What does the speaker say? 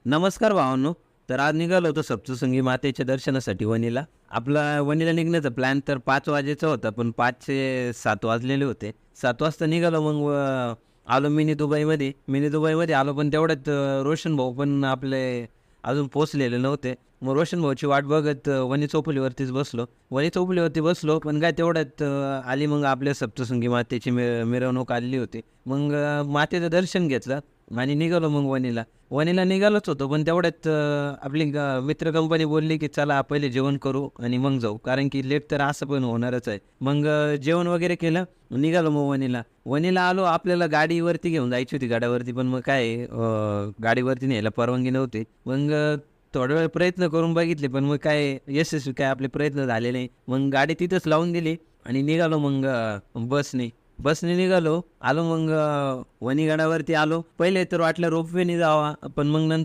नमस्कार भावांनो. तर आज निघालो होतो सप्तशृंगी मातेच्या दर्शनासाठी वणीला. आपला वणीला निघण्याचा प्लॅन तर 5 वाजेचा होता, पण 5चे 7 वाजलेले होते. 7 वाजता निघालो मग आलो मिनी दुबईमध्ये. मिनी दुबईमध्ये आलो, पण तेवढ्यात रोशन भाऊ पण आपले अजून पोहोचलेले नव्हते. मग रोशन भाऊची वाट बघत वणी चौफुलीवरतीच बसलो. वणी चौफुलीवरती बसलो, पण काय तेवढ्यात आली मग आपल्या सप्तशृंगी मातेची मिरवणूक आलेली होती. मग मातेचं दर्शन घेतलं आणि निघालो मग वणीला. वणीला निघालोच होतो, पण तेवढ्यात आपली मित्र कंपनी बोलली, की "चला पहिले जेवण करू आणि मग जाऊ." कारण की लेट तर असं पण होणारच आहे. मग जेवण वगैरे केलं, निघालो मग वणीला. वणीला आलो, आपल्याला गाडीवरती घेऊन जायची होती गाड्यावरती, पण मग काय आहे, गाडीवरती न्यायला परवानगी नव्हती. मग थोडा वेळ प्रयत्न करून बघितले, पण मग काय यशस्वी काय आपले प्रयत्न झाले नाही. मग गाडी तिथंच लावून दिली आणि निघालो मग बसने. बसने निघालो. आलो मग वणीगडावरती आलो. पहिले तर वाटलं रोपवेने जावा, पण मग